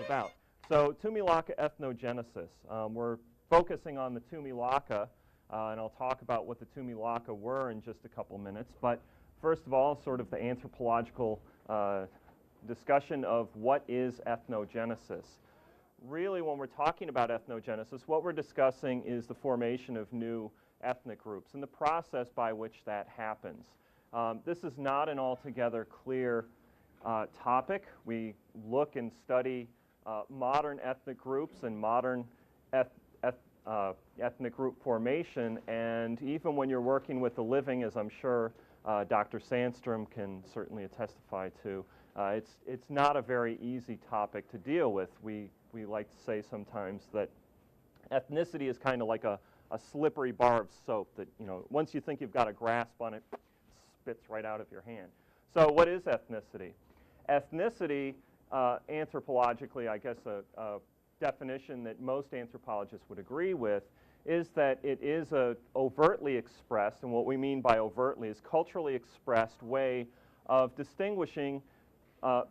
about. So Tumilaca ethnogenesis. We're focusing on the Tumilaca, and I'll talk about what the Tumilaca were in just a couple minutes. But first of all, sort of the anthropological discussion of what is ethnogenesis. Really, when we're talking about ethnogenesis, what we're discussing is the formation of new ethnic groups and the process by which that happens. This is not an altogether clear topic. We look and study modern ethnic groups and modern ethnic group formation, and even when you're working with the living, as I'm sure Dr. Sandstrom can certainly testify to, it's not a very easy topic to deal with. We like to say sometimes that ethnicity is kind of like a slippery bar of soap that, you know, once you think you've got a grasp on it, it spits right out of your hand. So what is ethnicity? Ethnicity, anthropologically, I guess a definition that most anthropologists would agree with is that it is a overtly expressed, and what we mean by overtly is culturally expressed way of distinguishing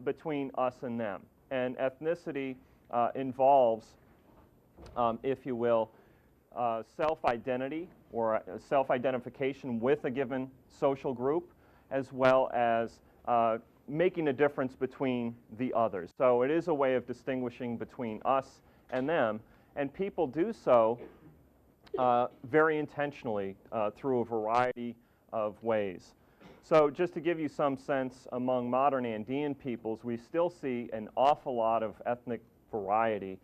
between us and them. And ethnicity involves, if you will, self-identity or self-identification with a given social group, as well as making a difference between the others. So it is a way of distinguishing between us and them, and people do so very intentionally through a variety of ways. So just to give you some sense, among modern Andean peoples, we still see an awful lot of ethnic variety.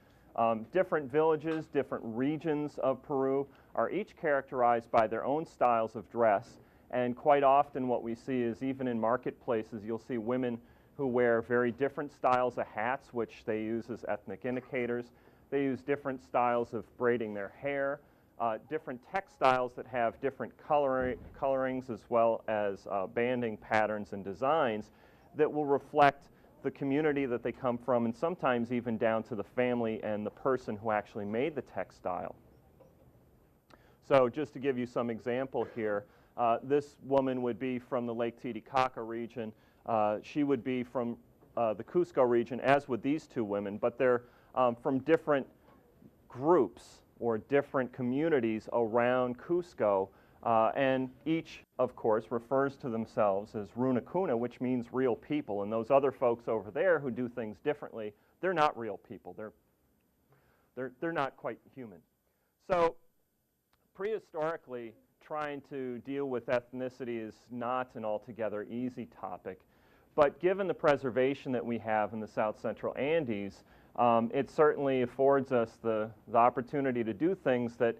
Different villages, different regions of Peru are each characterized by their own styles of dress, and quite often what we see is even in marketplaces you'll see women who wear very different styles of hats, which they use as ethnic indicators. They use different styles of braiding their hair, different textiles that have different colorings as well as banding patterns and designs that will reflect the community that they come from, and sometimes even down to the family and the person who actually made the textile. So just to give you some example here, this woman would be from the Lake Titicaca region. She would be from the Cusco region, as would these two women, but they're from different groups or different communities around Cusco, and each, of course, refers to themselves as Runakuna, which means real people, and those other folks over there who do things differently, they're not real people. They're not quite human. So prehistorically, trying to deal with ethnicity is not an altogether easy topic, but given the preservation that we have in the South Central Andes, it certainly affords us the opportunity to do things that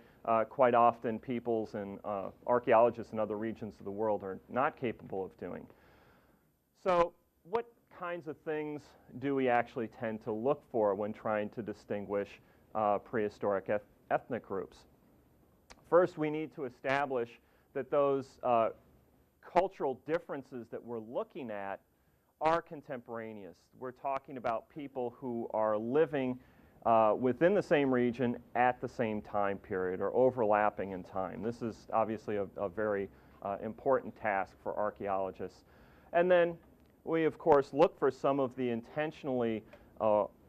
quite often peoples and archaeologists in other regions of the world are not capable of doing. So what kinds of things do we actually tend to look for when trying to distinguish prehistoric ethnic groups? First, we need to establish that those cultural differences that we're looking at are contemporaneous. We're talking about people who are living within the same region at the same time period or overlapping in time. This is obviously a very important task for archaeologists. And then we, of course, look for some of the intentionally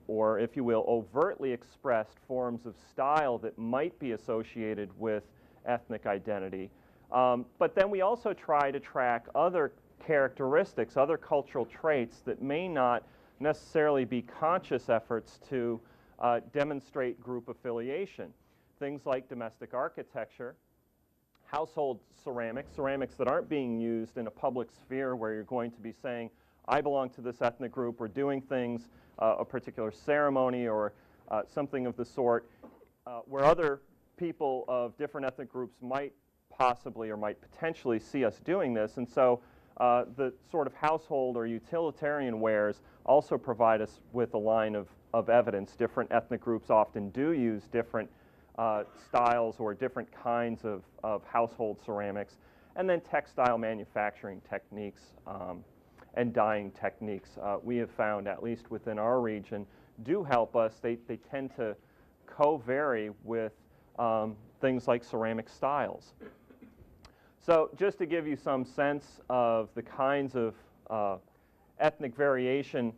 or, if you will, overtly expressed forms of style that might be associated with ethnic identity. But then we also try to track other characteristics, other cultural traits that may not necessarily be conscious efforts to demonstrate group affiliation. Things like domestic architecture, household ceramics, ceramics that aren't being used in a public sphere where you're going to be saying, I belong to this ethnic group, or doing things, a particular ceremony or something of the sort, where other people of different ethnic groups might possibly or might potentially see us doing this. And so the sort of household or utilitarian wares also provide us with a line of evidence. Different ethnic groups often do use different styles or different kinds of household ceramics. And then textile manufacturing techniques and dyeing techniques, we have found, at least within our region, do help us. They tend to co-vary with things like ceramic styles. So just to give you some sense of the kinds of ethnic variation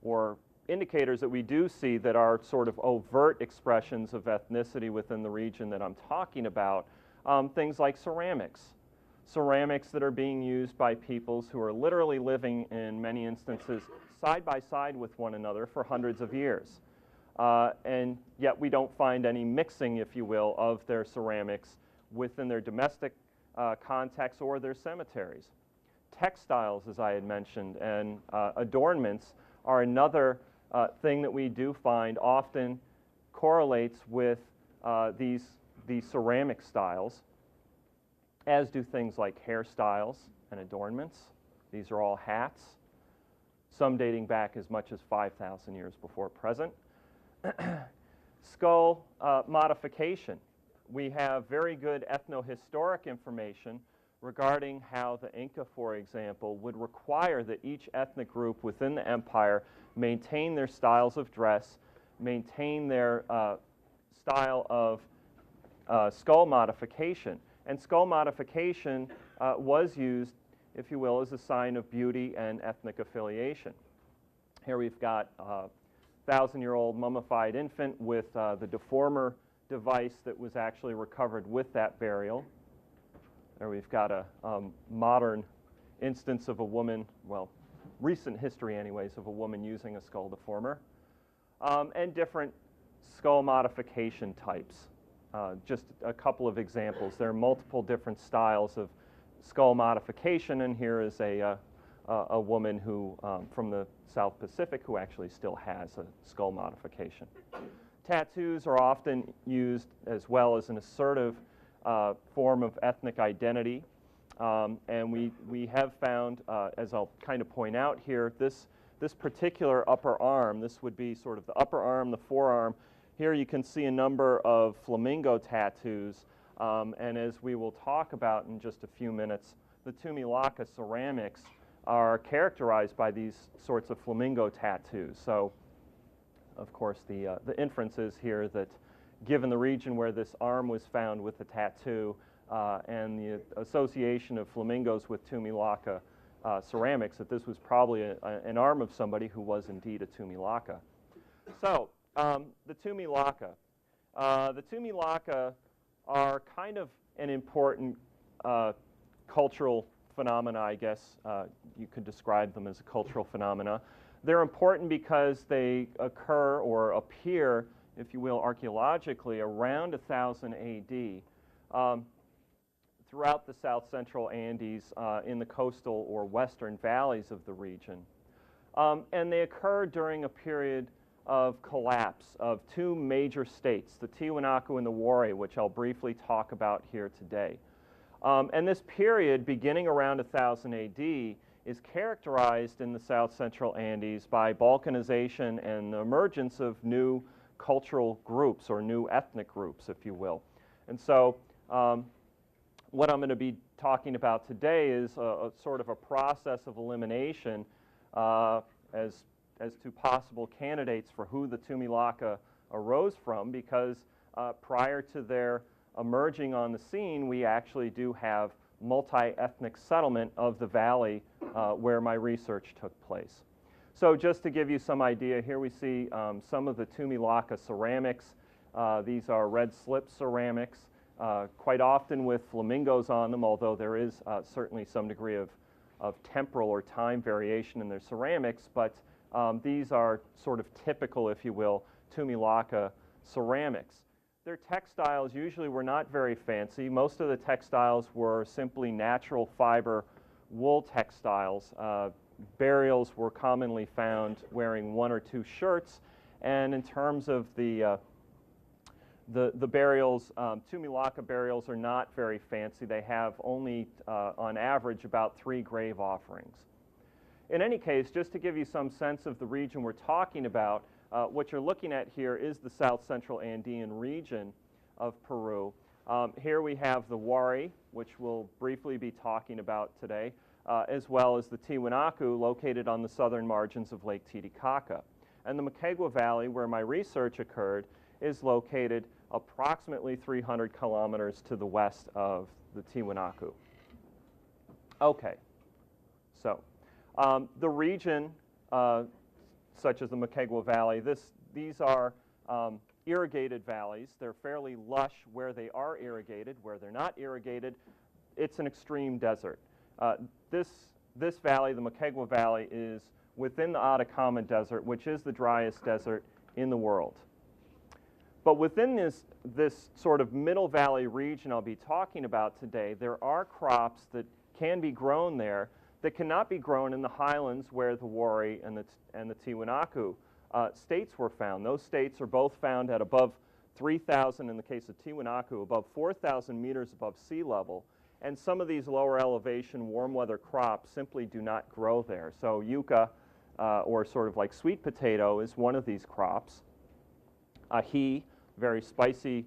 or indicators that we do see that are sort of overt expressions of ethnicity within the region that I'm talking about, things like ceramics. Ceramics that are being used by peoples who are literally living, in many instances, side by side with one another for hundreds of years. And yet we don't find any mixing, if you will, of their ceramics within their domestic context or their cemeteries. Textiles, as I had mentioned, and adornments are another thing that we do find often correlates with these ceramic styles, as do things like hairstyles and adornments. These are all hats, some dating back as much as 5,000 years before present. Skull modification. We have very good ethnohistoric information regarding how the Inca, for example, would require that each ethnic group within the empire maintain their styles of dress, maintain their style of skull modification. And skull modification was used, if you will, as a sign of beauty and ethnic affiliation. Here we've got a 1,000-year-old mummified infant with the deformer device that was actually recovered with that burial. There we've got a modern instance of a woman, well, recent history anyways, of a woman using a skull deformer, and different skull modification types. Just a couple of examples. There are multiple different styles of skull modification, and here is a woman who, from the South Pacific, who actually still has a skull modification. Tattoos are often used as well as an assertive form of ethnic identity, and we have found, as I'll kind of point out here, this particular upper arm, this would be sort of the upper arm, the forearm. Here you can see a number of flamingo tattoos, and as we will talk about in just a few minutes, the Tumilaca ceramics are characterized by these sorts of flamingo tattoos. So, of course, the inference is here that given the region where this arm was found with the tattoo and the association of flamingos with Tumilaca ceramics, that this was probably an arm of somebody who was indeed a Tumilaca. So, the Tumilaca. The Tumilaca are kind of an important cultural phenomena, I guess. You could describe them as a cultural phenomena. They're important because they occur or appear, if you will, archaeologically around 1000 AD throughout the south central Andes in the coastal or western valleys of the region. And they occur during a period of collapse of two major states, the Tiwanaku and the Wari, which I'll briefly talk about here today. And this period, beginning around 1000 AD, is characterized in the south central Andes by balkanization and the emergence of new cultural groups or new ethnic groups, if you will. And so what I'm going to be talking about today is a sort of a process of elimination as to possible candidates for who the Tumilaca arose from, because prior to their emerging on the scene, we actually do have multi-ethnic settlement of the valley where my research took place. So just to give you some idea, here we see some of the Tumilaca ceramics. These are red slip ceramics, quite often with flamingos on them, although there is certainly some degree of temporal or time variation in their ceramics, but these are sort of typical, if you will, Tumilaca ceramics. Their textiles usually were not very fancy. Most of the textiles were simply natural fiber wool textiles. Burials were commonly found wearing one or two shirts, and in terms of the burials, Tumilaca burials are not very fancy. They have only, on average, about 3 grave offerings. In any case, just to give you some sense of the region we're talking about, what you're looking at here is the south central Andean region of Peru. Here we have the Wari, which we'll briefly be talking about today, as well as the Tiwanaku, located on the southern margins of Lake Titicaca. And the Moquegua Valley, where my research occurred, is located approximately 300 kilometers to the west of the Tiwanaku. Okay, so the region such as the Moquegua Valley. These are irrigated valleys. They're fairly lush where they are irrigated. Where they're not irrigated, it's an extreme desert. This valley, the Moquegua Valley, is within the Atacama Desert, which is the driest desert in the world. But within this sort of middle valley region I'll be talking about today, there are crops that can be grown there that cannot be grown in the highlands where the Wari and the Tiwanaku states were found. Those states are both found at above 3,000, in the case of Tiwanaku, above 4,000 meters above sea level. And some of these lower elevation warm weather crops simply do not grow there. So yucca, or sort of like sweet potato, is one of these crops. Ají, very spicy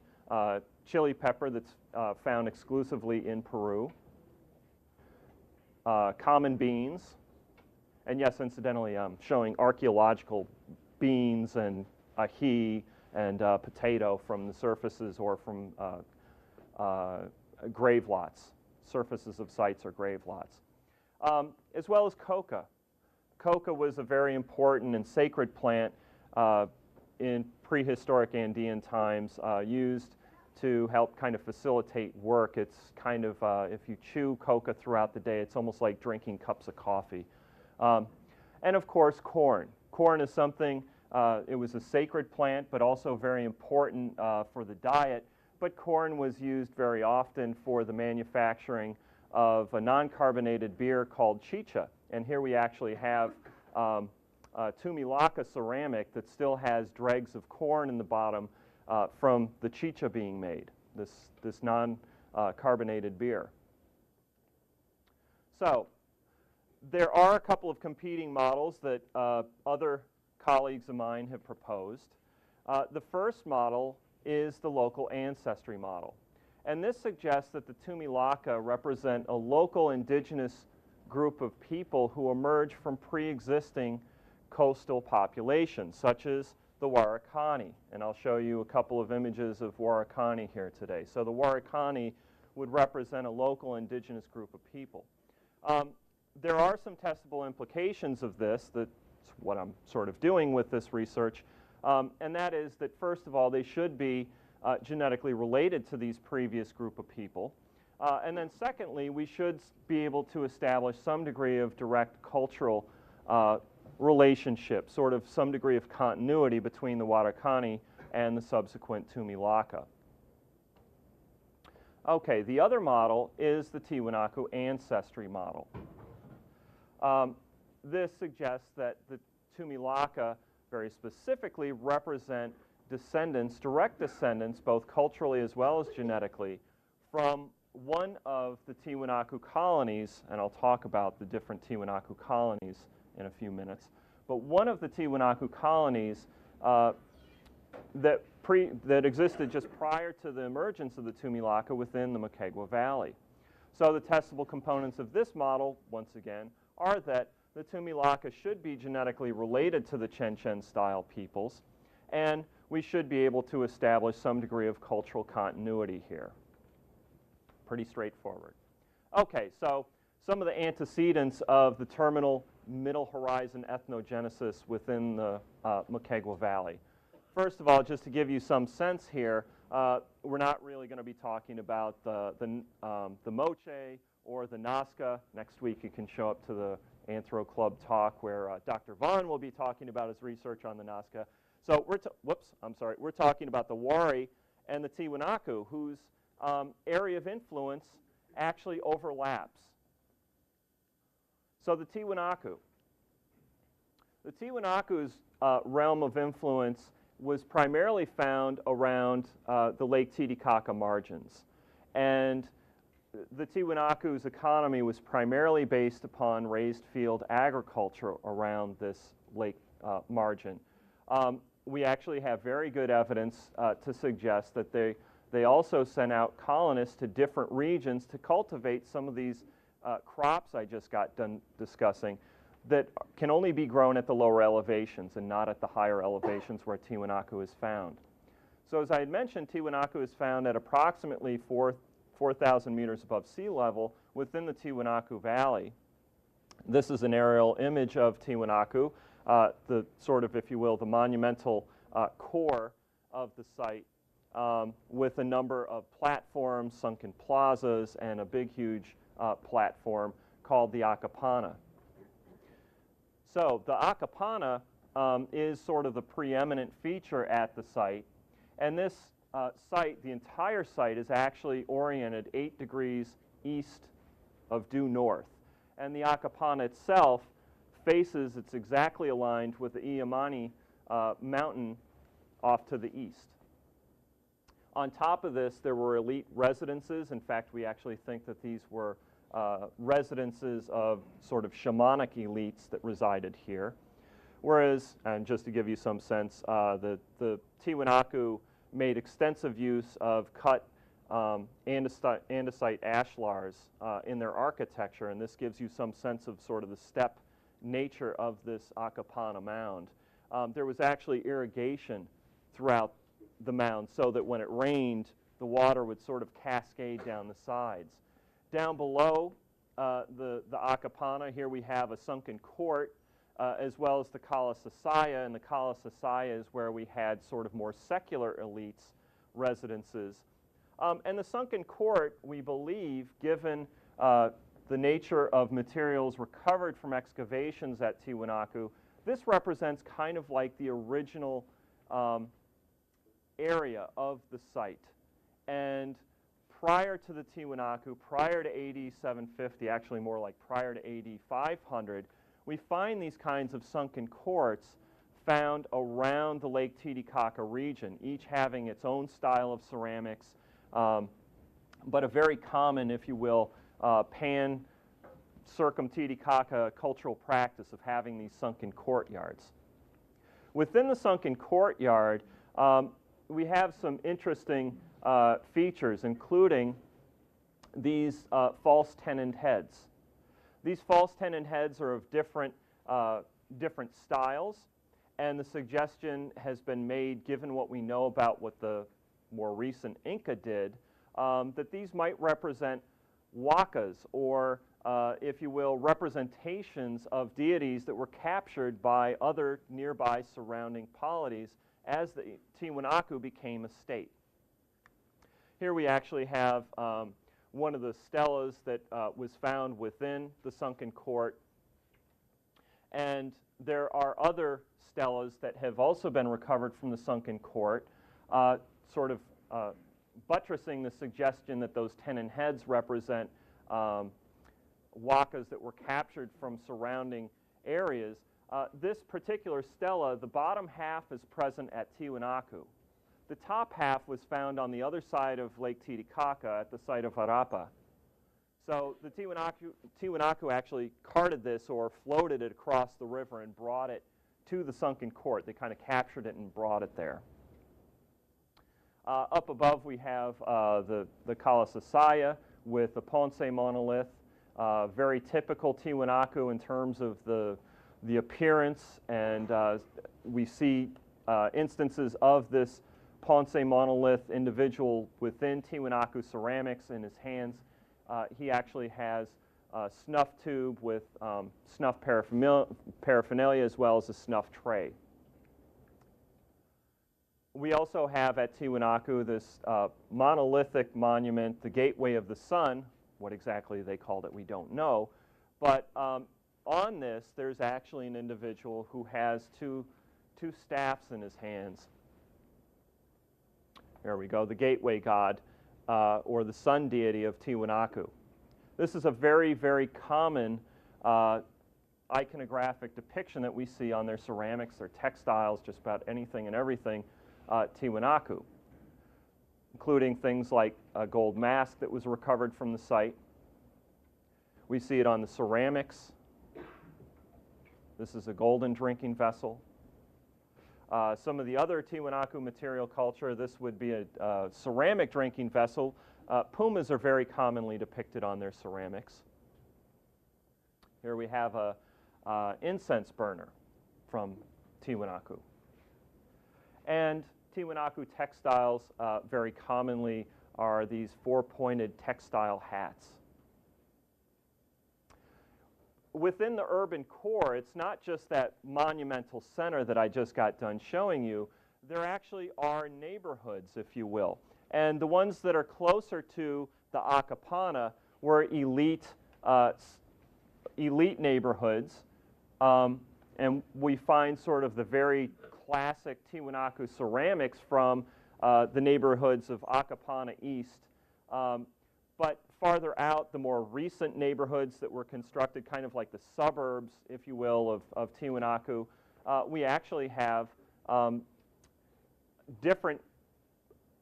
chili pepper that's found exclusively in Peru. Common beans, and yes, incidentally, I'm showing archaeological beans and ají and potato from the surfaces or from grave lots, surfaces of sites or grave lots, as well as coca. Coca was a very important and sacred plant in prehistoric Andean times, used to help kind of facilitate work. It's kind of, if you chew coca throughout the day, it's almost like drinking cups of coffee. And of course, corn. Corn is something, it was a sacred plant, but also very important for the diet. But corn was used very often for the manufacturing of a non-carbonated beer called chicha. And here we actually have Tumilaca ceramic that still has dregs of corn in the bottom from the chicha being made, this non-carbonated beer. So there are a couple of competing models that other colleagues of mine have proposed. The first model is the local ancestry model. And this suggests that the Tumilaca represent a local indigenous group of people who emerge from pre-existing coastal populations, such as the Warakani. And I'll show you a couple of images of Warakani here today. So the Warakani would represent a local indigenous group of people. There are some testable implications of this. That's what I'm sort of doing with this research. And that is that, first of all, they should be genetically related to these previous group of people. And then secondly, we should be able to establish some degree of direct cultural relationship, sort of some degree of continuity between the Warakani and the subsequent Tumilaca. Okay, the other model is the Tiwanaku ancestry model. This suggests that the Tumilaca very specifically represent descendants, direct descendants, both culturally as well as genetically, from one of the Tiwanaku colonies, and I'll talk about the different Tiwanaku colonies in a few minutes, but one of the Tiwanaku colonies that existed just prior to the emergence of the Tumilaca within the Moquegua Valley. So the testable components of this model, once again, are that the Tumilaca should be genetically related to the Chen-Chen-style peoples, and we should be able to establish some degree of cultural continuity here. Pretty straightforward. Okay, so some of the antecedents of the terminal middle horizon ethnogenesis within the Moquegua Valley. First of all, just to give you some sense here, we're not really going to be talking about the Moche or the Nazca. Next week you can show up to the Anthro Club talk where Dr. Vaughn will be talking about his research on the Nazca. So we're talking about the Wari and the Tiwanaku, whose area of influence actually overlaps. So the Tiwanaku's realm of influence was primarily found around the Lake Titicaca margins. And the Tiwanaku's economy was primarily based upon raised field agriculture around this lake margin. We actually have very good evidence to suggest that they also sent out colonists to different regions to cultivate some of these crops I just got done discussing that can only be grown at the lower elevations and not at the higher elevations where Tiwanaku is found. So as I had mentioned, Tiwanaku is found at approximately 4,000 meters above sea level within the Tiwanaku Valley. This is an aerial image of Tiwanaku. the sort of, if you will, the monumental core of the site, with a number of platforms, sunken plazas, and a big, huge platform called the Akapana. So the Akapana is sort of the preeminent feature at the site, and this site, the entire site, is actually oriented 8 degrees east of due north. And the Akapana itself faces, it's exactly aligned with the Iamani mountain off to the east. On top of this, there were elite residences. In fact, we actually think that these were residences of sort of shamanic elites that resided here. Whereas, and just to give you some sense, the Tiwanaku made extensive use of cut andesite ashlars in their architecture, and this gives you some sense of sort of the step nature of this Akapana mound. There was actually irrigation throughout the mound so that when it rained, the water would sort of cascade down the sides. Down below the Akapana, here we have a sunken court, as well as the Kala Sasaya, and the Kala Sasaya is where we had sort of more secular elites' residences. And the sunken court, we believe, given the nature of materials recovered from excavations at Tiwanaku, this represents kind of like the original area of the site. And prior to the Tiwanaku, prior to AD 750, actually more like prior to AD 500, we find these kinds of sunken courts found around the Lake Titicaca region, each having its own style of ceramics, but a very common, if you will, pan-circum-Titicaca cultural practice of having these sunken courtyards. Within the sunken courtyard, we have some interesting features, including these false tenoned heads. These false tenoned heads are of different styles, and the suggestion has been made, given what we know about what the more recent Inca did, that these might represent wakas, or if you will, representations of deities that were captured by other nearby surrounding polities as the Tiwanaku became a state. Here we actually have one of the stelas that was found within the sunken court, and there are other stelas that have also been recovered from the sunken court, sort of buttressing the suggestion that those tenon heads represent wakas that were captured from surrounding areas. This particular stela, the bottom half is present at Tiwanaku. The top half was found on the other side of Lake Titicaca at the site of Harappa. So the Tiwanaku actually carted this or floated it across the river and brought it to the sunken court. They kind of captured it and brought it there. Up above we have the Kala Sasaya with the Ponce monolith, very typical Tiwanaku in terms of the appearance, and we see instances of this Ponce monolith individual within Tiwanaku ceramics in his hands. He actually has a snuff tube with snuff paraphernalia as well as a snuff tray. We also have at Tiwanaku this monolithic monument, the Gateway of the Sun. What exactly they called it, we don't know. But on this, there's actually an individual who has two staffs in his hands. There we go, the gateway god, or the sun deity of Tiwanaku. This is a very, very common iconographic depiction that we see on their ceramics, their textiles, just about anything and everything Tiwanaku, including things like a gold mask that was recovered from the site. We see it on the ceramics. This is a golden drinking vessel. Some of the other Tiwanaku material culture, this would be a ceramic drinking vessel. Pumas are very commonly depicted on their ceramics. Here we have a incense burner from Tiwanaku. And Tiwanaku textiles very commonly are these four-pointed textile hats. within the urban core, it's not just that monumental center that I just got done showing you. There actually are neighborhoods, if you will. And the ones that are closer to the Akapana were elite neighborhoods. And we find sort of the very classic Tiwanaku ceramics from the neighborhoods of Akapana East. But farther out, the more recent neighborhoods that were constructed, kind of like the suburbs, if you will, of Tiwanaku, we actually have different,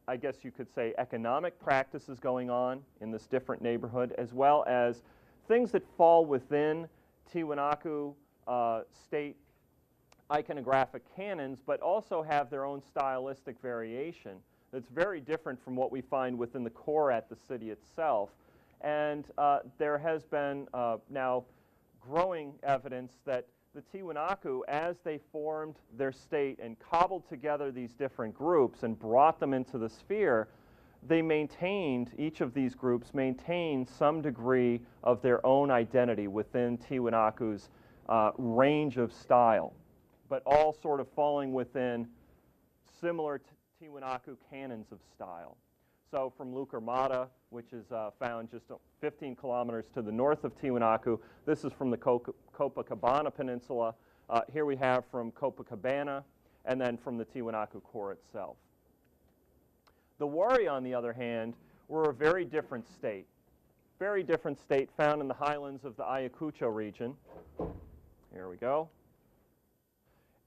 I guess you could say, economic practices going on in this different neighborhood, as well as things that fall within Tiwanaku state iconographic canons, but also have their own stylistic variation that's very different from what we find within the core at the city itself. And there has been now growing evidence that the Tiwanaku, as they formed their state and cobbled together these different groups and brought them into the sphere, they maintained, each of these groups maintained some degree of their own identity within Tiwanaku's range of style, but all sort of falling within similar Tiwanaku canons of style. So from Lukurmata, which is found just 15 kilometers to the north of Tiwanaku, this is from the Copacabana Peninsula. Here we have from Copacabana, and then from the Tiwanaku core itself. The Wari, on the other hand, were a very different state found in the highlands of the Ayacucho region. Here we go.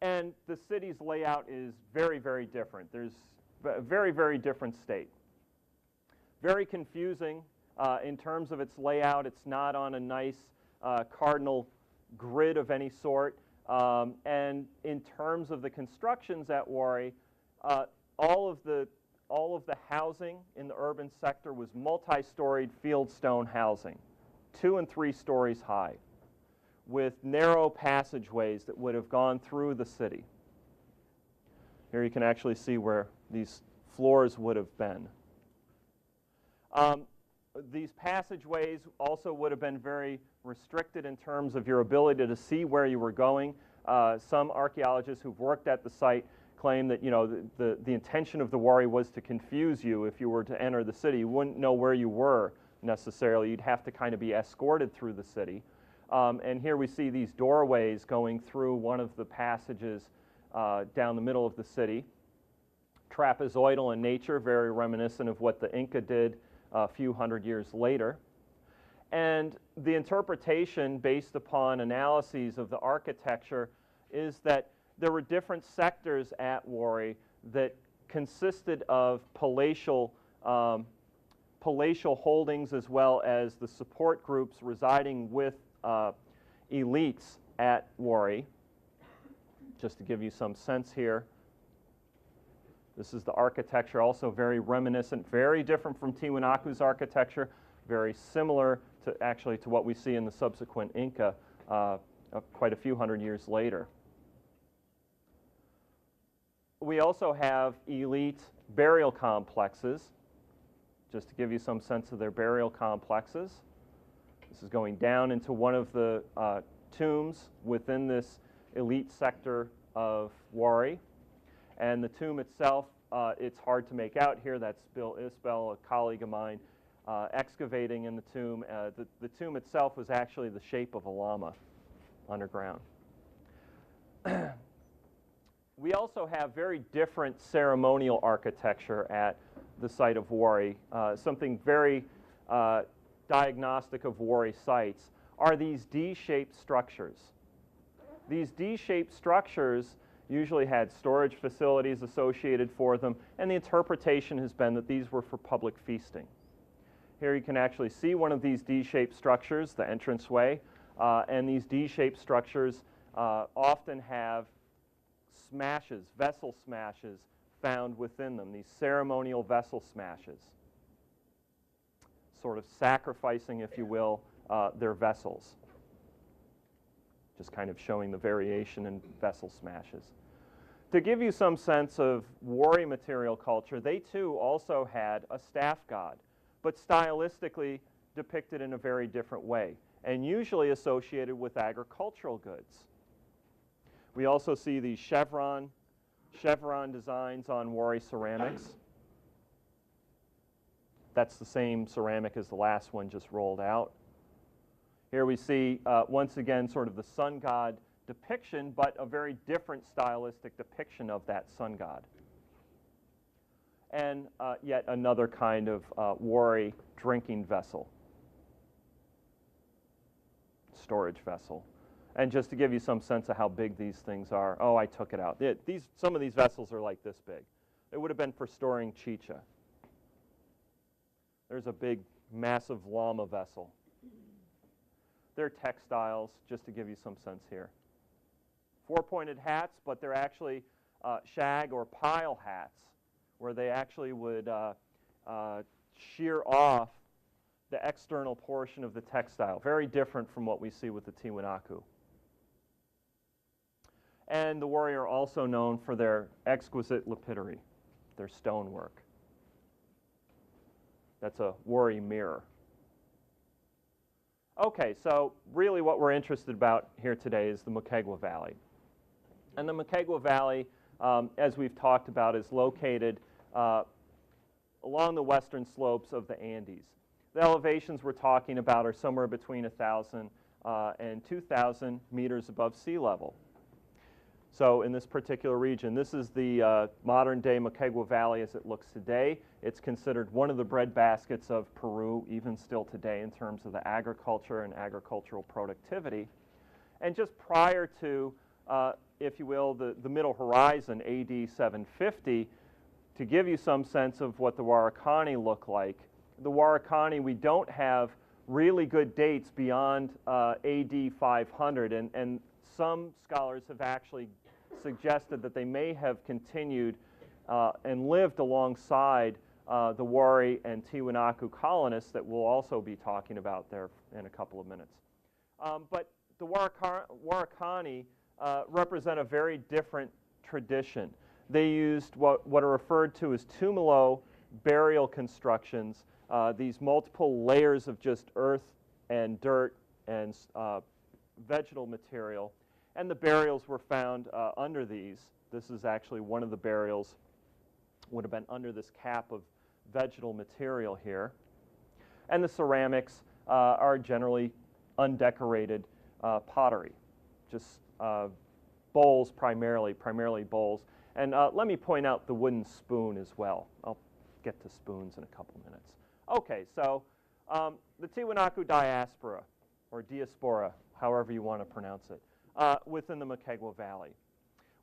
And the city's layout is very, very different. There's a very, very different state. Very confusing in terms of its layout. It's not on a nice cardinal grid of any sort. And in terms of the constructions at Wari, all of the housing in the urban sector was multi-storied fieldstone housing, 2 and 3 stories high, with narrow passageways that would have gone through the city. Here you can actually see where these floors would have been. These passageways also would have been very restricted in terms of your ability to see where you were going. Some archaeologists who've worked at the site claim that, you know, the intention of the Wari was to confuse you if you were to enter the city. You wouldn't know where you were necessarily. You'd have to kind of be escorted through the city. And here we see these doorways going through one of the passages down the middle of the city. Trapezoidal in nature, very reminiscent of what the Inca did a few hundred years later. And the interpretation based upon analyses of the architecture is that there were different sectors at Wari that consisted of palatial holdings, as well as the support groups residing with elites at Wari. Just to give you some sense here, this is the architecture, also very reminiscent, very different from Tiwanaku's architecture, very similar to actually to what we see in the subsequent Inca quite a few hundred years later. We also have elite burial complexes, just to give you some sense of their burial complexes. This is going down into one of the tombs within this elite sector of Wari. And the tomb itself, it's hard to make out here. That's Bill Isbell, a colleague of mine, excavating in the tomb. The tomb itself was actually the shape of a llama underground. We also have very different ceremonial architecture at the site of Wari. Something very diagnostic of Wari sites are these D-shaped structures. These D-shaped structures usually had storage facilities associated for them, and the interpretation has been that these were for public feasting. Here you can actually see one of these D-shaped structures, the entranceway, and these D-shaped structures often have smashes, vessel smashes, found within them, these ceremonial vessel smashes, sort of sacrificing, if you will, their vessels. Just kind of showing the variation in vessel smashes. To give you some sense of Wari material culture, they too also had a staff god, but stylistically depicted in a very different way. and usually associated with agricultural goods. We also see these chevron designs on wari ceramics. That's the same ceramic as the last one just rolled out. Here we see, once again, sort of the sun god depiction, but a very different stylistic depiction of that sun god. And yet another kind of wari drinking vessel, storage vessel. And just to give you some sense of how big these things are, oh, I took it out. Some of these vessels are like this big. It would have been for storing chicha. There's a big, massive llama vessel. They're textiles, just to give you some sense here. Four-pointed hats, but they're actually shag or pile hats, where they actually would shear off the external portion of the textile. Very different from what we see with the Tiwanaku. And the wari are also known for their exquisite lapidary, their stonework. That's a wari mirror. Okay, so really what we're interested about here today is the Moquegua Valley. And the Moquegua Valley, as we've talked about, is located along the western slopes of the Andes. The elevations we're talking about are somewhere between 1,000 and 2,000 meters above sea level. So in this particular region, this is the modern-day Moquegua Valley as it looks today. It's considered one of the breadbaskets of Peru, even still today, in terms of the agriculture and agricultural productivity. And just prior to, if you will, the middle horizon, AD 750, to give you some sense of what the Huaracani look like, the Huaracani, we don't have really good dates beyond AD 500, and some scholars have actually suggested that they may have continued and lived alongside the wari and Tiwanaku colonists that we'll also be talking about there in a couple of minutes. But the Huaracani represent a very different tradition. They used what are referred to as tumalo burial constructions, these multiple layers of just earth and dirt and vegetal material. And the burials were found under these. This is actually one of the burials, would have been under this cap of vegetal material here. And the ceramics are generally undecorated pottery, just bowls primarily bowls. And let me point out the wooden spoon as well. I'll get to spoons in a couple minutes. Okay, so the Tiwanaku Diaspora, or Diaspora, however you want to pronounce it, within the Moquegua Valley.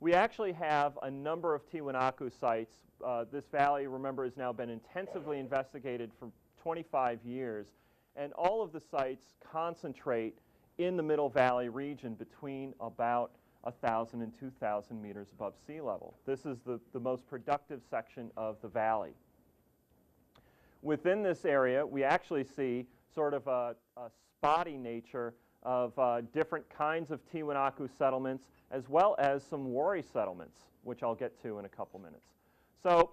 We actually have a number of Tiwanaku sites. This valley, remember, has now been intensively investigated for 25 years, and all of the sites concentrate in the Middle Valley region between about 1,000 and 2,000 meters above sea level. This is the most productive section of the valley. Within this area, we actually see sort of a spotty nature of different kinds of Tiwanaku settlements, as well as some wari settlements, which I'll get to in a couple minutes. So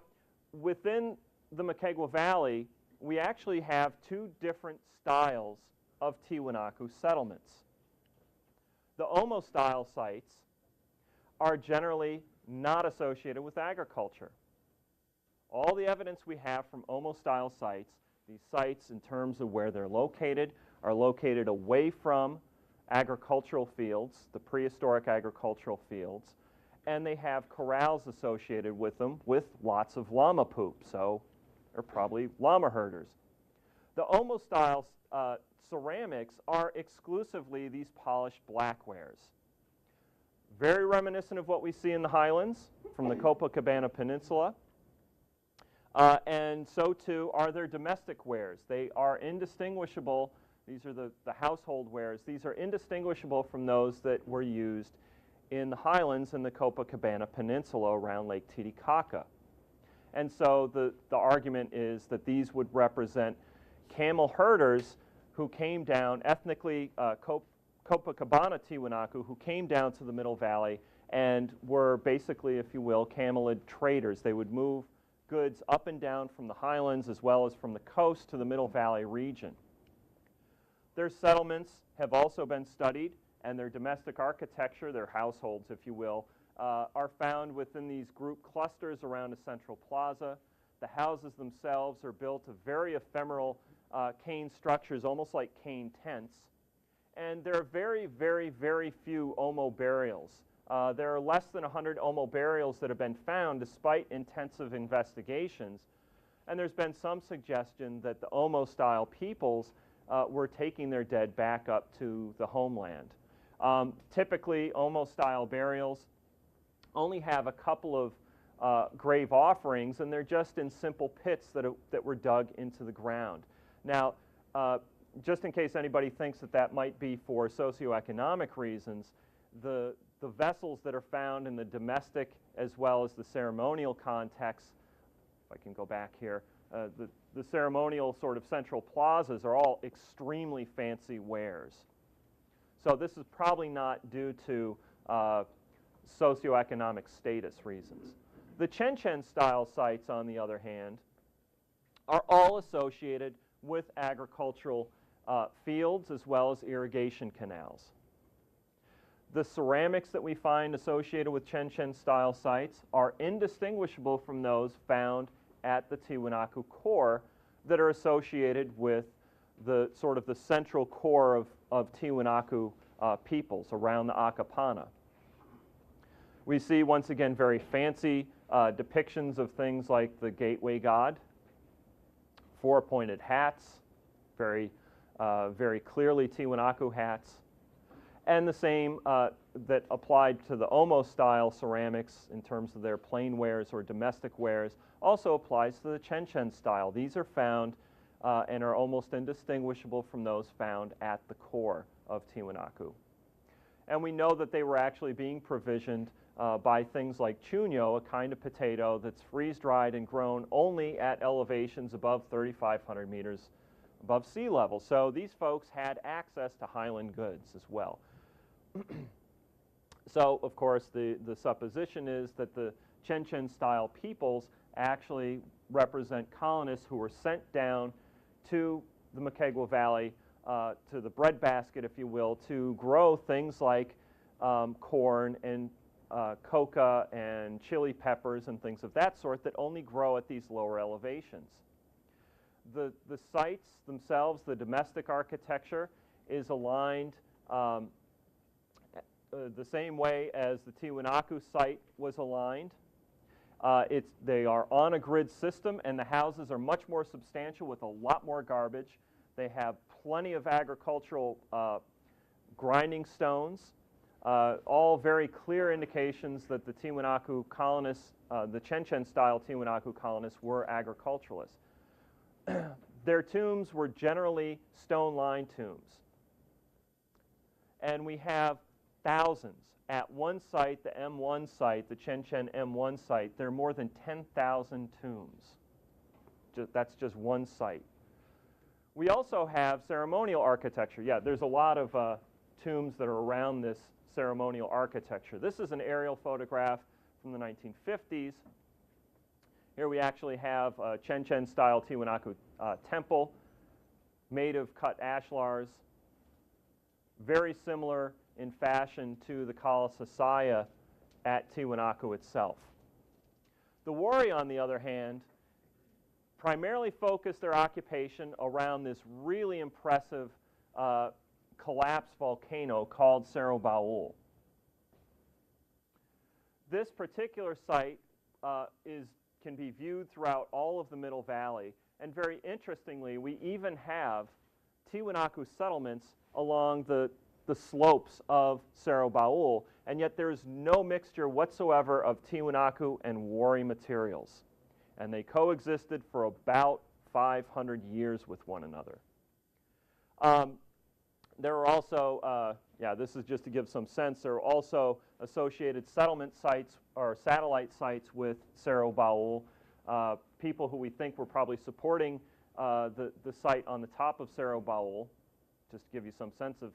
within the Moquegua Valley, we actually have two different styles of Tiwanaku settlements. The Omo-Style sites are generally not associated with agriculture. All the evidence we have from Omo-Style sites, these sites in terms of where they're located, are located away from agricultural fields, the prehistoric agricultural fields, and they have corrals associated with them with lots of llama poop, so they're probably llama herders. The Omo-Style ceramics are exclusively these polished blackwares. Very reminiscent of what we see in the highlands from the Copacabana Peninsula. And so too are their domestic wares. They are indistinguishable. These are the household wares. These are indistinguishable from those that were used in the highlands in the Copacabana Peninsula around Lake Titicaca. And so the argument is that these would represent camel herders who came down, ethnically Copacabana Tiwanaku, who came down to the Middle Valley and were basically, if you will, camelid traders. They would move goods up and down from the highlands as well as from the coast to the Middle Valley region. Their settlements have also been studied, and their domestic architecture, their households, if you will, are found within these group clusters around a central plaza. The houses themselves are built of very ephemeral cane structures, almost like cane tents. And there are very, very, very few Omo burials. There are less than 100 Omo burials that have been found despite intensive investigations. And there's been some suggestion that the Omo-Style peoples were taking their dead back up to the homeland. Typically, Omo-Style burials only have a couple of grave offerings, and they're just in simple pits that were dug into the ground. Now, just in case anybody thinks that that might be for socioeconomic reasons, the vessels that are found in the domestic as well as the ceremonial context, if I can go back here, the ceremonial sort of central plazas are all extremely fancy wares. So this is probably not due to socioeconomic status reasons. The Chen style sites, on the other hand, are all associated with agricultural fields as well as irrigation canals. The ceramics that we find associated with Chen style sites are indistinguishable from those found at the Tiwanaku core that are associated with the sort of the central core of Tiwanaku peoples around the Akapana. We see, once again, very fancy depictions of things like the gateway god, four-pointed hats, very clearly Tiwanaku hats, and the same that applied to the Omo-style ceramics in terms of their plain wares or domestic wares also applies to the Chen style. These are found and are almost indistinguishable from those found at the core of Tiwanaku. And we know that they were actually being provisioned by things like chunyo, a kind of potato that's freeze-dried and grown only at elevations above 3,500 meters above sea level. So these folks had access to highland goods as well. So, of course, the supposition is that the Chen style peoples actually represent colonists who were sent down to the Moquegua Valley, to the breadbasket, if you will, to grow things like corn and coca and chili peppers and things of that sort that only grow at these lower elevations. The sites themselves, the domestic architecture, is aligned the same way as the Tiwanaku site was aligned. They are on a grid system, and the houses are much more substantial with a lot more garbage. They have plenty of agricultural grinding stones, all very clear indications that the Tiwanaku colonists, the Chen style Tiwanaku colonists, were agriculturalists. Their tombs were generally stone-lined tombs. And we have thousands. At one site, the M1 site, the Chen M1 site, there are more than 10,000 tombs. That's just one site. We also have ceremonial architecture. Yeah, there's a lot of tombs that are around this ceremonial architecture. This is an aerial photograph from the 1950s. Here we actually have a Chen style Tiwanaku temple made of cut ashlars, very similar in fashion to the Kala Sasaya at Tiwanaku itself. The Wari, on the other hand, primarily focused their occupation around this really impressive collapsed volcano called Cerro Baul. This particular site can be viewed throughout all of the Middle Valley, and very interestingly, we even have Tiwanaku settlements along the slopes of Cerro Baul, and yet there is no mixture whatsoever of Tiwanaku and Wari materials. And they coexisted for about 500 years with one another. There are also, this is just to give some sense, there are also associated settlement sites or satellite sites with Cerro Baul, people who we think were probably supporting the site on the top of Cerro Baul, just to give you some sense of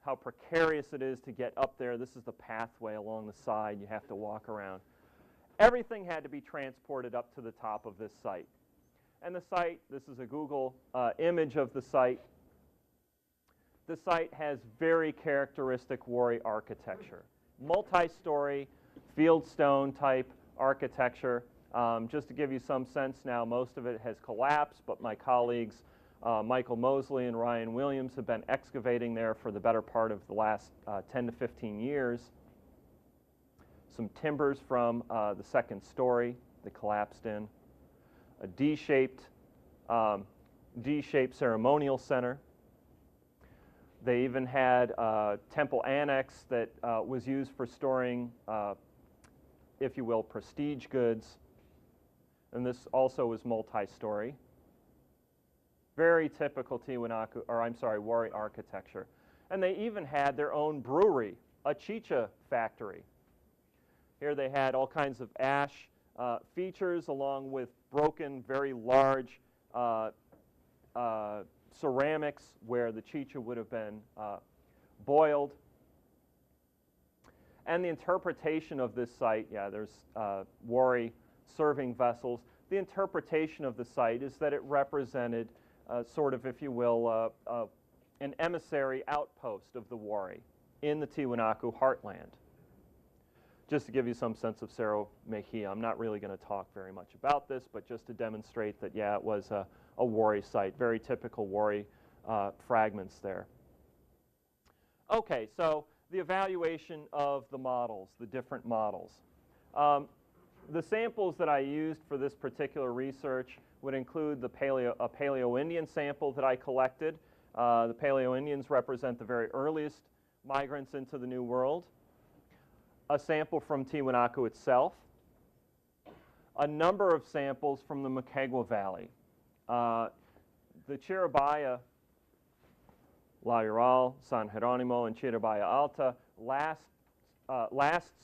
how precarious it is to get up there. This is the pathway along the side you have to walk around. Everything had to be transported up to the top of this site. And the site, this is a Google image of the site. the site has very characteristic Wari architecture. Multi-story, fieldstone type architecture. Just to give you some sense now, most of it has collapsed, but my colleagues Michael Mosley and Ryan Williams have been excavating there for the better part of the last 10 to 15 years. Some timbers from the second story that collapsed in. A D-shaped ceremonial center. They even had a temple annex that was used for storing, if you will, prestige goods. And this also was multi-story. Very typical Tiwanaku, or I'm sorry, Wari architecture. And they even had their own brewery, a chicha factory. Here they had all kinds of ash features along with broken, very large ceramics where the chicha would have been boiled. And the interpretation of this site, yeah, there's Wari serving vessels. The interpretation of the site is that it represented sort of, if you will, an emissary outpost of the Wari in the Tiwanaku heartland. Just to give you some sense of Cerro Mejia, I'm not really going to talk very much about this, but just to demonstrate that, yeah, it was a Wari site, very typical Wari fragments there. Okay, so the evaluation of the models, the different models. The samples that I used for this particular research would include a Paleo-Indian sample that I collected. The Paleo-Indians represent the very earliest migrants into the New World. A sample from Tiwanaku itself. A number of samples from the Moquegua Valley. The Chiribaya, La Ural, San Jeronimo, and Chiribaya Alta, last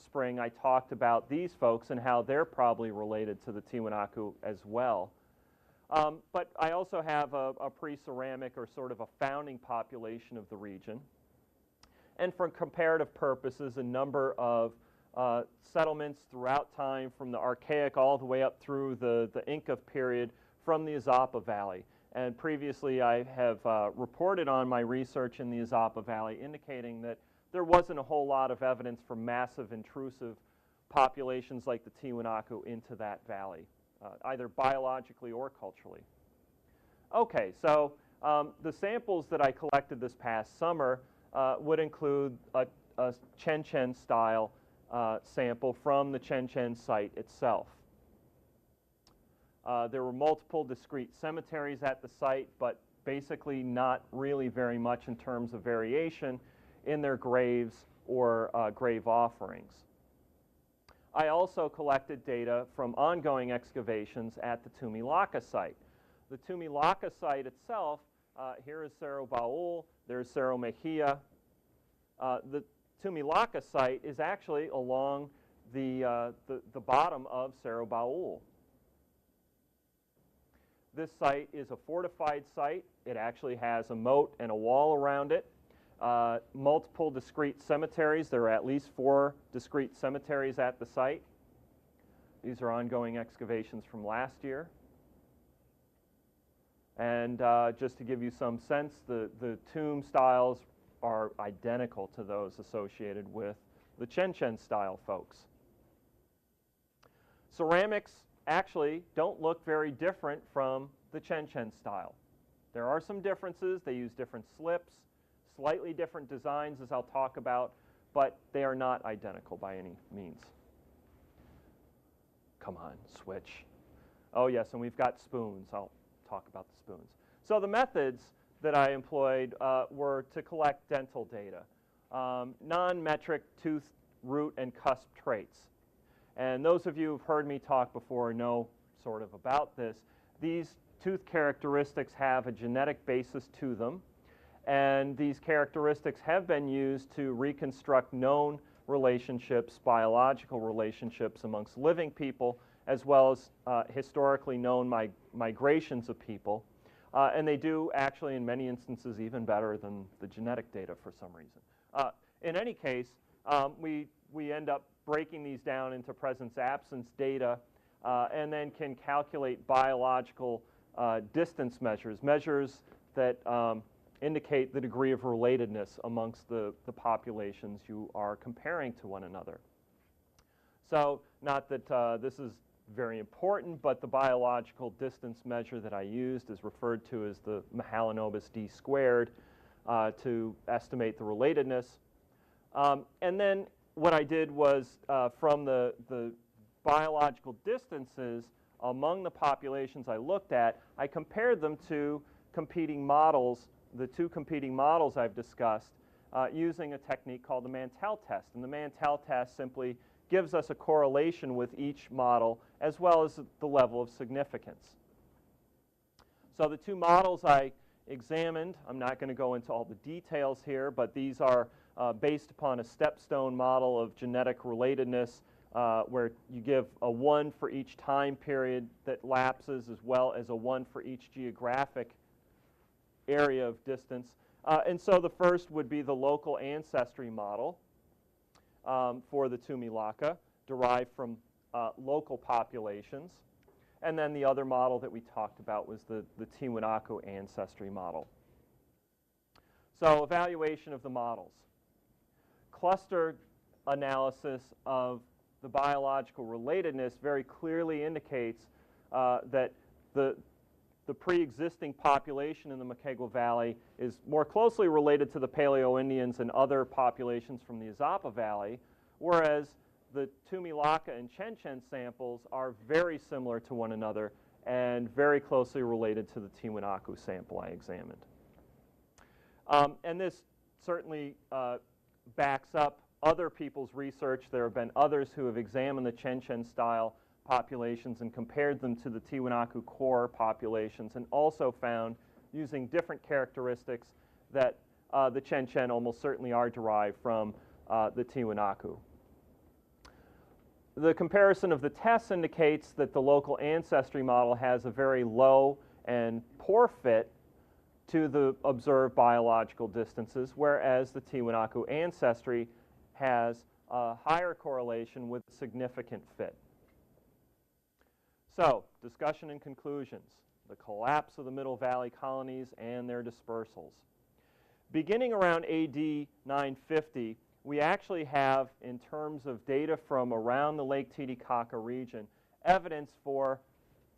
spring I talked about these folks and how they're probably related to the Tiwanaku as well. But I also have a pre-ceramic or sort of a founding population of the region. And for comparative purposes, a number of settlements throughout time from the Archaic all the way up through the Inca period from the Izapa Valley. And previously I have reported on my research in the Izapa Valley indicating that there wasn't a whole lot of evidence for massive intrusive populations like the Tiwanaku into that valley, either biologically or culturally. Okay, so the samples that I collected this past summer would include a Chen style sample from the Chen site itself. There were multiple discrete cemeteries at the site, but basically not really very much in terms of variation in their graves or grave offerings. I also collected data from ongoing excavations at the Tumilaka site. The Tumilaka site itself, here is Cerro Baul, there's Cerro Mejia. The Tumilaka site is actually along the bottom of Cerro Baul. This site is a fortified site. It actually has a moat and a wall around it. Multiple discrete cemeteries. There are at least 4 discrete cemeteries at the site. These are ongoing excavations from last year. And just to give you some sense, the tomb styles are identical to those associated with the Chen style folks. Ceramics actually don't look very different from the Chen style. There are some differences. They use different slips, slightly different designs, as I'll talk about, but they are not identical by any means. Come on, switch. Oh yes, and we've got spoons. I'll talk about the spoons. So the methods that I employed were to collect dental data, non-metric tooth, root, and cusp traits. And those of you who've heard me talk before know sort of about this. These tooth characteristics have a genetic basis to them, and these characteristics have been used to reconstruct known relationships, biological relationships amongst living people, as well as historically known migrations of people. And they do actually, in many instances, even better than the genetic data for some reason. In any case, we end up breaking these down into presence-absence data and then can calculate biological distance measures, measures that indicate the degree of relatedness amongst the populations you are comparing to one another. So, not that this is very important, but the biological distance measure that I used is referred to as the Mahalanobis d squared to estimate the relatedness. And then what I did was from the biological distances among the populations I looked at, I compared them to competing models, the two competing models I've discussed, using a technique called the Mantell test. And the Mantell test simply gives us a correlation with each model as well as the level of significance. So the two models I examined, I'm not going to go into all the details here, but these are based upon a stepstone model of genetic relatedness where you give a 1 for each time period that lapses as well as a 1 for each geographic area of distance. And so the first would be the local ancestry model for the Tumilaka, derived from local populations. And then the other model that we talked about was the Tiwanaku ancestry model. So evaluation of the models. Cluster analysis of the biological relatedness very clearly indicates that the pre-existing population in the Moquegua Valley is more closely related to the Paleo-Indians and other populations from the Izapa Valley, whereas the Tumilaka and Chen samples are very similar to one another and very closely related to the Tiwanaku sample I examined. And this certainly backs up other people's research. There have been others who have examined the Chen style populations and compared them to the Tiwanaku core populations and also found, using different characteristics, that the Chen almost certainly are derived from the Tiwanaku. The comparison of the tests indicates that the local ancestry model has a very low and poor fit to the observed biological distances, whereas the Tiwanaku ancestry has a higher correlation with significant fit. So, discussion and conclusions. The collapse of the Middle Valley colonies and their dispersals. Beginning around AD 950, we actually have, in terms of data from around the Lake Titicaca region, evidence for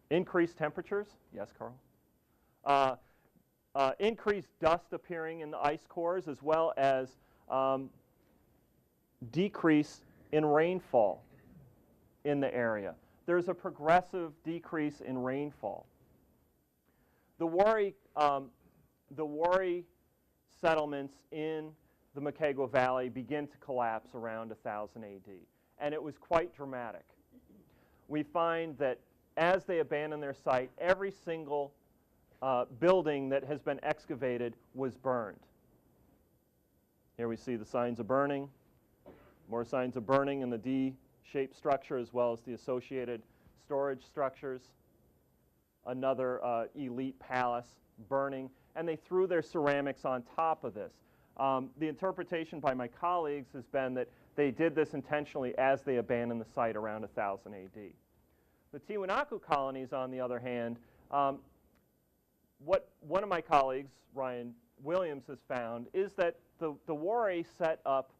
increased temperatures. Yes, Carl? Increased dust appearing in the ice cores, as well as decrease in rainfall in the area. There's a progressive decrease in rainfall. The Wari settlements in the Moquegua Valley begin to collapse around 1000 AD, and it was quite dramatic. We find that as they abandon their site, every single building that has been excavated was burned. Here we see the signs of burning, more signs of burning in the D-shaped structure as well as the associated storage structures. Another elite palace burning, and they threw their ceramics on top of this. The interpretation by my colleagues has been that they did this intentionally as they abandoned the site around 1000 AD. The Tiwanaku colonies, on the other hand, what one of my colleagues, Ryan Williams, has found is that the Wari set up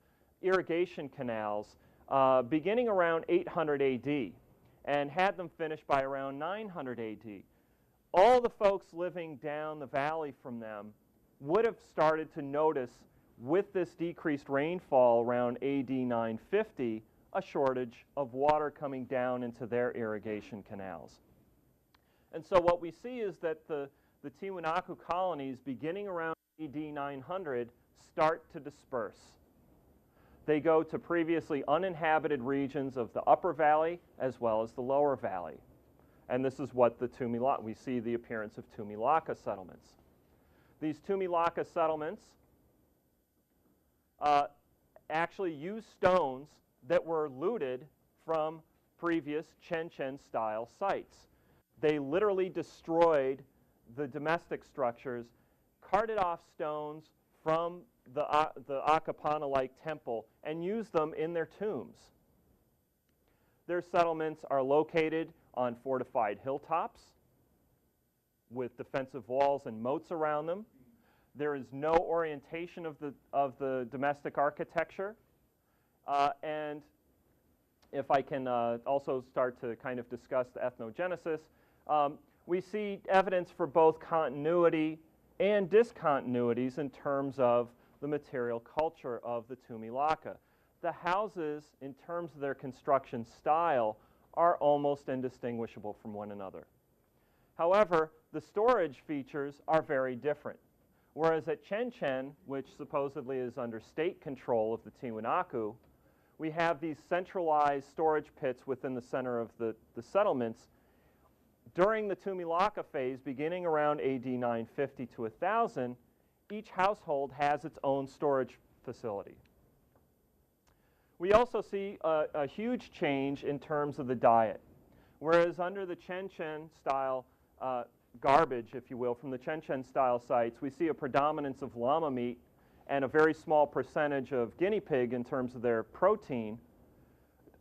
irrigation canals beginning around 800 AD and had them finished by around 900 AD. All the folks living down the valley from them would have started to notice, with this decreased rainfall around AD 950, a shortage of water coming down into their irrigation canals. And so what we see is that the Tiwanaku colonies, beginning around AD 900, start to disperse. They go to previously uninhabited regions of the upper valley as well as the lower valley. And this is what the Tumilaka, we see the appearance of Tumilaka settlements. These Tumilaka settlements actually use stones that were looted from previous Chen style sites. They literally destroyed the domestic structures, carted off stones from the Akapana-like temple, and used them in their tombs. Their settlements are located on fortified hilltops with defensive walls and moats around them. There is no orientation of the domestic architecture. And if I can also start to kind of discuss the ethnogenesis, we see evidence for both continuity and discontinuities in terms of the material culture of the Tumilaca. The houses, in terms of their construction style, are almost indistinguishable from one another. However, the storage features are very different. Whereas at Chenchen, which supposedly is under state control of the Tiwanaku, we have these centralized storage pits within the center of the settlements. During the Tumilaca phase, beginning around AD 950 to 1000, each household has its own storage facility. We also see a huge change in terms of the diet. Whereas under the Chenchen style garbage, if you will, from the Chenchen style sites, we see a predominance of llama meat and a very small percentage of guinea pig in terms of their protein.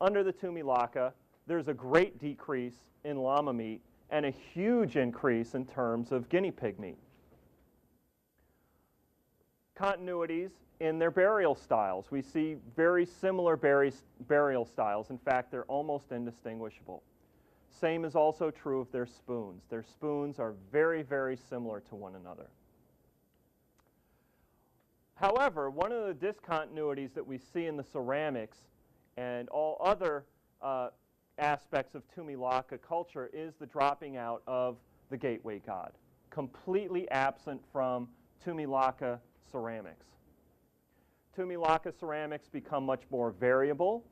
Under the Tumilaca, there's a great decrease in llama meat and a huge increase in terms of guinea pig meat. Continuities in their burial styles. We see very similar burial styles. In fact, they're almost indistinguishable. Same is also true of their spoons. Their spoons are very, very similar to one another. However, one of the discontinuities that we see in the ceramics and all other aspects of Tumilaca culture is the dropping out of the gateway god, completely absent from Tumilaca ceramics. Tumilaca ceramics become much more variable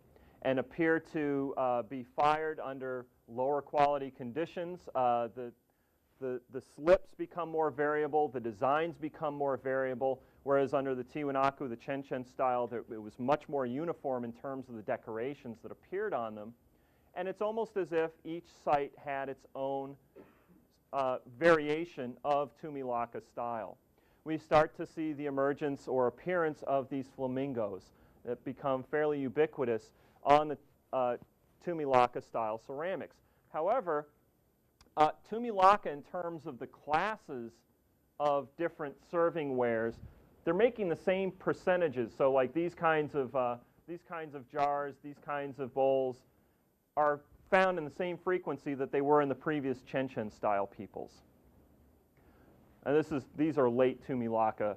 and appear to be fired under lower quality conditions. The slips become more variable, the designs become more variable, whereas under the Tiwanaku, the Chenchen style, it was much more uniform in terms of the decorations that appeared on them. And it's almost as if each site had its own variation of Tumilaca style. We start to see the emergence or appearance of these flamingos that become fairly ubiquitous on the Tumilaca style ceramics. However, Tumilaca, in terms of the classes of different serving wares, they're making the same percentages. So like these kinds of jars, these kinds of bowls are found in the same frequency that they were in the previous Chenchen style peoples. And these are late Tumilaca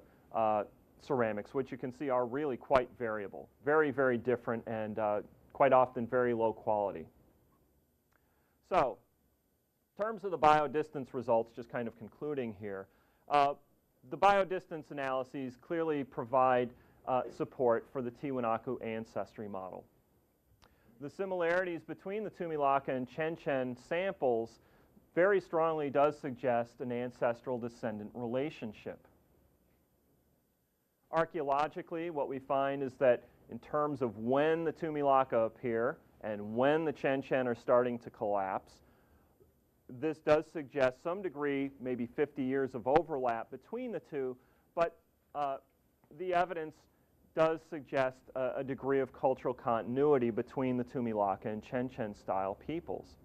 ceramics, which you can see are really quite variable, very, very different, and quite often very low quality. So, in terms of the biodistance results, just kind of concluding here, the biodistance analyses clearly provide support for the Tiwanaku ancestry model. The similarities between the Tumilaca and Chenchen samples very strongly does suggest an ancestral descendant relationship. Archaeologically, what we find is that in terms of when the Tumilaca appear and when the Chenchen are starting to collapse, this does suggest some degree, maybe 50 years of overlap between the two, but the evidence does suggest a degree of cultural continuity between the Tumilaca and Chenchen style peoples.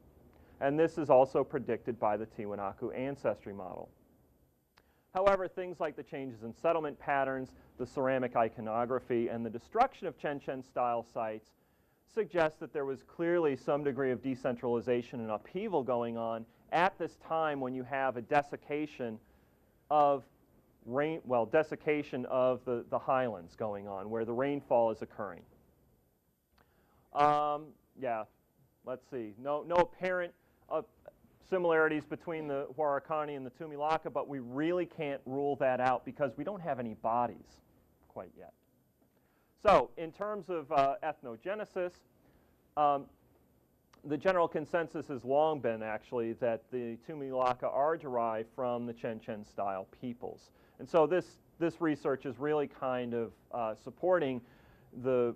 And this is also predicted by the Tiwanaku ancestry model. However, things like the changes in settlement patterns, the ceramic iconography, and the destruction of Chenchen style sites suggest that there was clearly some degree of decentralization and upheaval going on at this time when you have a desiccation of the highlands going on, where the rainfall is occurring. Yeah, let's see. No apparent similarities between the Huaracani and the Tumilaca, but we really can't rule that out because we don't have any bodies quite yet. So, in terms of ethnogenesis, the general consensus has long been actually that the Tumilaca are derived from the Chenchen style peoples. And so this research is really kind of supporting the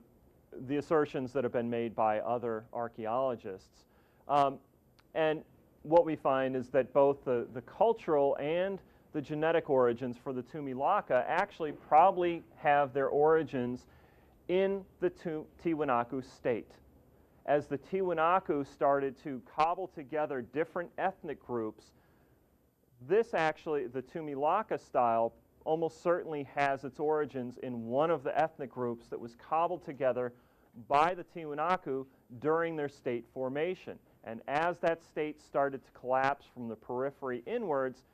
assertions that have been made by other archaeologists. And what we find is that both the cultural and the genetic origins for the Tumilaca actually probably have their origins in the Tiwanaku state. As the Tiwanaku started to cobble together different ethnic groups, this actually, the Tumilaca style almost certainly has its origins in one of the ethnic groups that was cobbled together by the Tiwanaku during their state formation. And as that state started to collapse from the periphery inwards,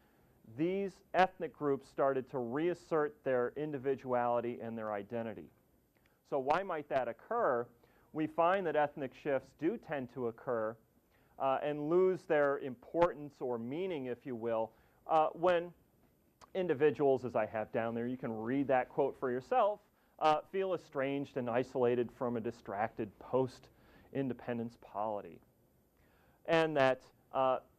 these ethnic groups started to reassert their individuality and their identity. So why might that occur? We find that ethnic shifts do tend to occur and lose their importance or meaning, if you will, when individuals, as I have down there, you can read that quote for yourself, feel estranged and isolated from a distracted post-independence polity. And that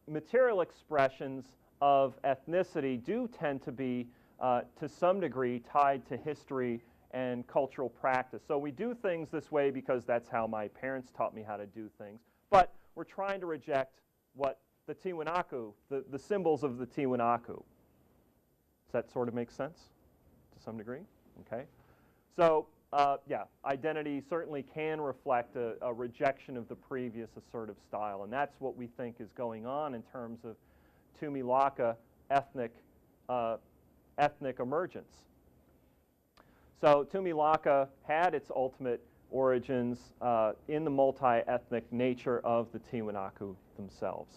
material expressions of ethnicity do tend to be, to some degree, tied to history and cultural practice. So we do things this way because that's how my parents taught me how to do things. But we're trying to reject what the Tiwanaku, the symbols of the Tiwanaku. Does that sort of make sense to some degree? Okay. So, yeah, identity certainly can reflect a rejection of the previous assertive style, and that's what we think is going on in terms of Tumilaka ethnic emergence. So Tumilaka had its ultimate origins in the multi-ethnic nature of the Tiwanaku themselves.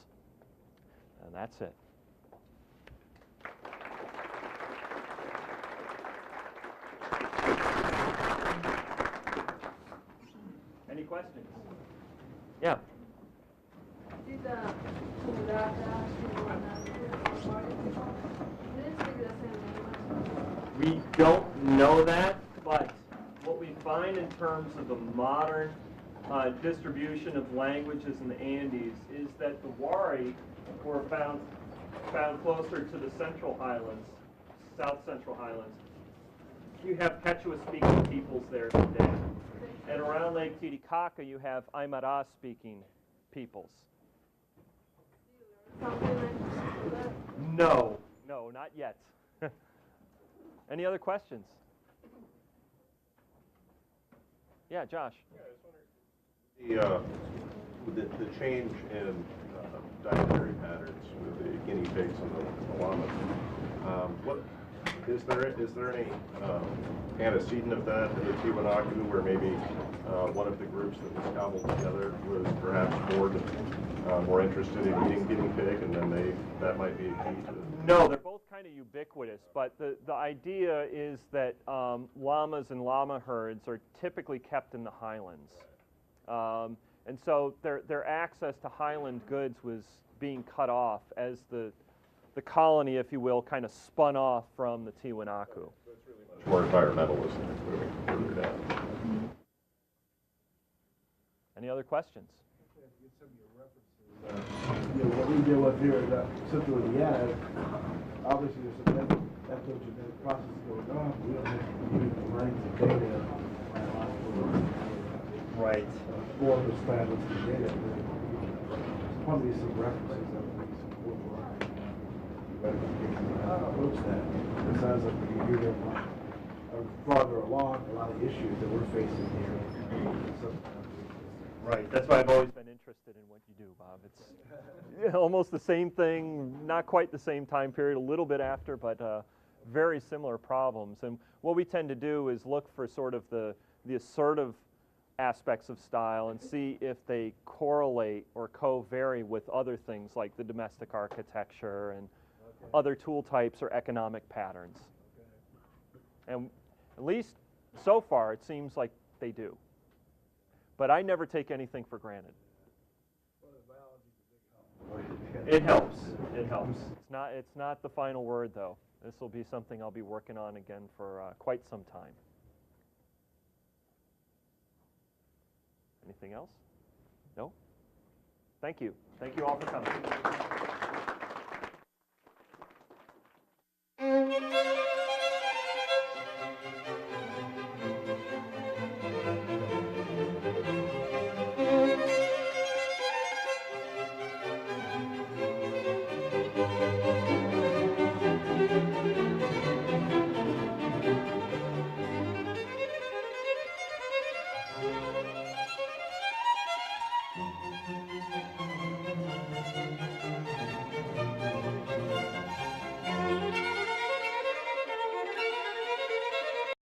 And that's it. Any questions? Yeah. Did the Tiwanaku We don't know that, but what we find in terms of the modern distribution of languages in the Andes is that the Wari were found closer to the Central Highlands, South Central Highlands. You have Quechua-speaking peoples there today. And around Lake Titicaca, you have Aymara-speaking peoples. No, not yet. Any other questions? Yeah, Josh. Yeah, I was wondering the change in dietary patterns with the guinea pigs and the llamas. What is there any antecedent of that in the Tiwanaku, where maybe one of the groups that was cobbled together was perhaps more interested in eating guinea pig, and then that might be a key to? No, they're both kind of ubiquitous, but the idea is that llamas and llama herds are typically kept in the highlands. And so their access to highland goods was being cut off as the colony, if you will, kind of spun off from the Tiwanaku. So it's really much more environmentalist than it's moving further down. Any other questions? What we deal with here in Central Indiana, obviously there's some ethnogenetic process going on. We don't have the lines of data, Right. for the standards of data. There's probably some references that we support approach that. It sounds like we can hear them farther along, a lot of issues that we're facing here. Right. That's why I've always been interested in what you do, Bob. It's almost the same thing, not quite the same time period, a little bit after, but very similar problems. And what we tend to do is look for sort of the assertive aspects of style and see if they correlate or co-vary with other things like the domestic architecture and other tool types or economic patterns. And at least so far, it seems like they do. But I never take anything for granted. It helps. It helps. It's not the final word, though. This will be something I'll be working on again for quite some time. Anything else? No? Thank you. Thank you all for coming.